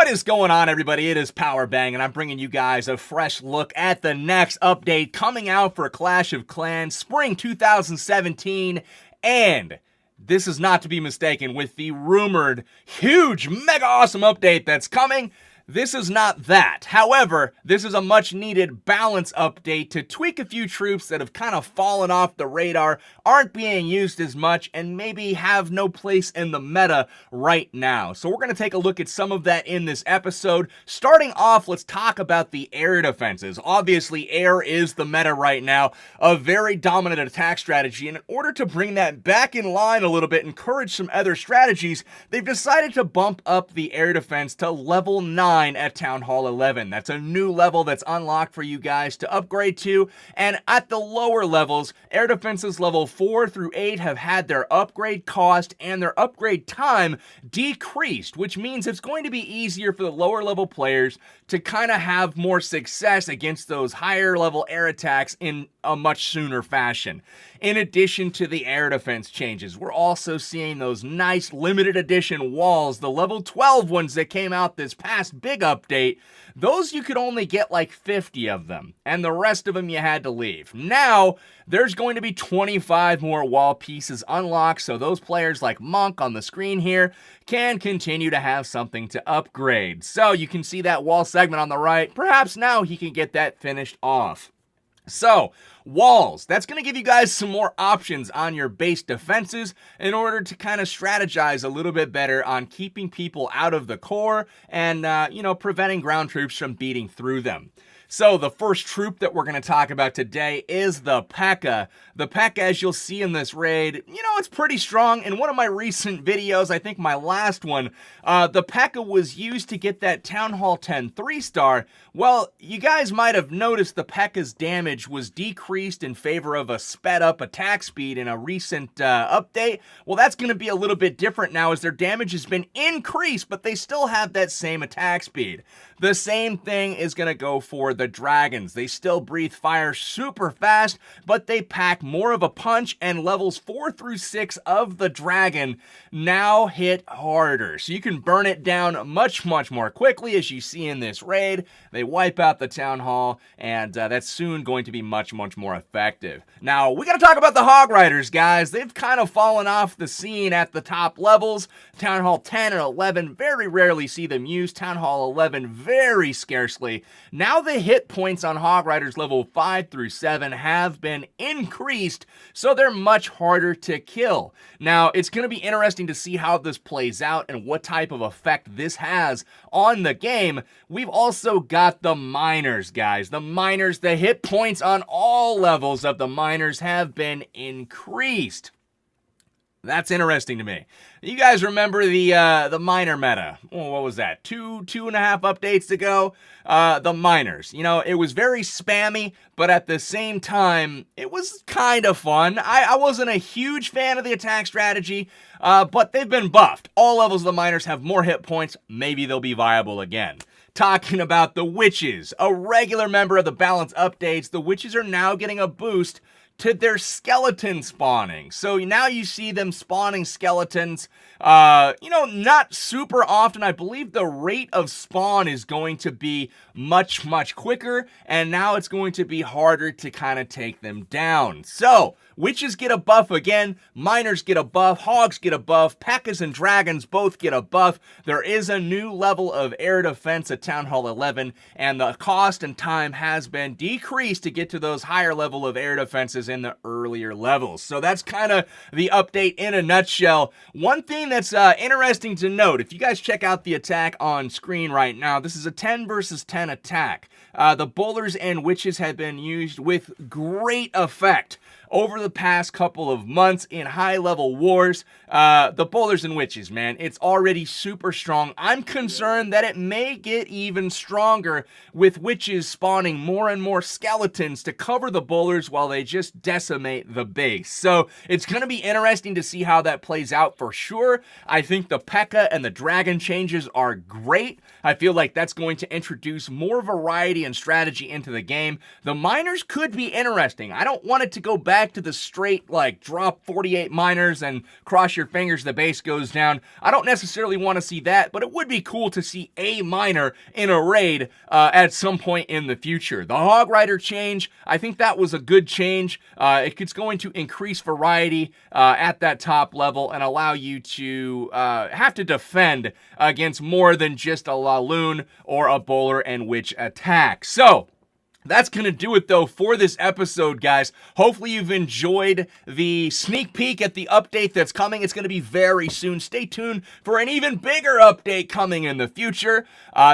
What is going on, everybody? It is Power Bang, and I'm bringing you guys a fresh look at the next update coming out for Clash of Clans Spring 2017, and this is not to be mistaken with the rumored huge, mega awesome update that's coming. This is not that. However, this is a much needed balance update to tweak a few troops that have kind of fallen off the radar, aren't being used as much, and maybe have no place in the meta right now. So we're going to take a look at some of that in this episode. Starting off, let's talk about the air defenses. Obviously, air is the meta right now, a very dominant attack strategy, and in order to bring that back in line a little bit, encourage some other strategies, they've decided to bump up the air defense to level 9 at Town Hall 11. That's a new level that's unlocked for you guys to upgrade to, and at the lower levels, air defenses level 4 through 8 have had their upgrade cost and their upgrade time decreased, which means it's going to be easier for the lower level players to kind of have more success against those higher level air attacks in a much sooner fashion. In addition to the air defense changes, we're also seeing those nice limited edition walls, the level 12 ones that came out this past big update. Those you could only get like 50 of them, and the rest of them you had to leave. Now, there's going to be 25 more wall pieces unlocked, so those players like Monk on the screen here can continue to have something to upgrade. So you can see that wall segment on the right. Perhaps now he can get that finished off. So, walls, that's going to give you guys some more options on your base defenses in order to kind of strategize a little bit better on keeping people out of the core and, preventing ground troops from beating through them. So the first troop that we're going to talk about today is the P.E.K.K.A. The P.E.K.K.A, as you'll see in this raid, it's pretty strong. In one of my recent videos, I think my last one, the P.E.K.K.A was used to get that Town Hall 10 3-star. Well, you guys might have noticed the P.E.K.K.A's damage was decreased in favor of a sped up attack speed in a recent update. Well, that's going to be a little bit different now as their damage has been increased, but they still have that same attack speed. The same thing is going to go for the dragons. They still breathe fire super fast, but they pack more of a punch, and levels 4 through 6 of the dragon now hit harder. So you can burn it down much more quickly, as you see in this raid. They wipe out the town hall, and that's soon going to be much more effective. Now, we got to talk about the Hog Riders, guys. They've kind of fallen off the scene at the top levels. Town Hall 10 and 11, very rarely see them used. Town Hall 11, very scarcely. Now the hit points on Hog Riders level 5 through 7 have been increased, so they're much harder to kill. Now, it's going to be interesting to see how this plays out and what type of effect this has on the game. We've also got the miners, guys. The miners, the hit points on all levels of the miners have been increased. That's interesting to me. You guys remember the miner meta? Oh, what was that? Two and a half updates ago? The miners. It was very spammy, but at the same time, it was kind of fun. I wasn't a huge fan of the attack strategy, but they've been buffed. All levels of the miners have more hit points. Maybe they'll be viable again. Talking about the witches, a regular member of the balance updates, the witches are now getting a boost to their skeleton spawning. So now you see them spawning skeletons, not super often. I believe the rate of spawn is going to be much quicker, and now it's going to be harder to kind of take them down. So, witches get a buff again, miners get a buff, hogs get a buff, P.E.K.K.As and dragons both get a buff. There is a new level of air defense at Town Hall 11, and the cost and time has been decreased to get to those higher level of air defenses in the earlier levels. So that's kind of the update in a nutshell. One thing that's interesting to note, if you guys check out the attack on screen right now, this is a 10 versus 10 attack. The bowlers and witches have been used with great effect over the past couple of months in high-level wars. The bowlers and witches, man, it's already super strong. I'm concerned that it may get even stronger with witches spawning more and more skeletons to cover the bowlers while they just decimate the base. So it's going to be interesting to see how that plays out for sure. I think the P.E.K.K.A and the dragon changes are great. I feel like that's going to introduce more variety and strategy into the game. The miners could be interesting. I don't want it to go back back to the straight, like, drop 48 minors and cross your fingers the base goes down. I don't necessarily want to see that, but it would be cool to see a minor in a raid at some point in the future. The Hog Rider change, I think that was a good change. It's going to increase variety at that top level and allow you to have to defend against more than just a Laloon or a Bowler and Witch attack. So, that's going to do it, though, for this episode, guys. Hopefully you've enjoyed the sneak peek at the update that's coming. It's going to be very soon. Stay tuned for an even bigger update coming in the future.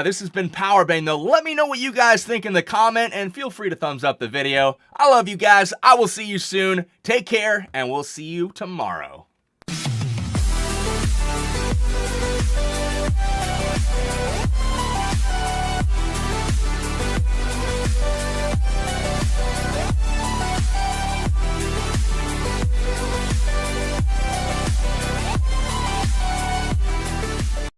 This has been Powerbang, though. Let me know what you guys think in the comment, and feel free to thumbs up the video. I love you guys. I will see you soon. Take care, and we'll see you tomorrow.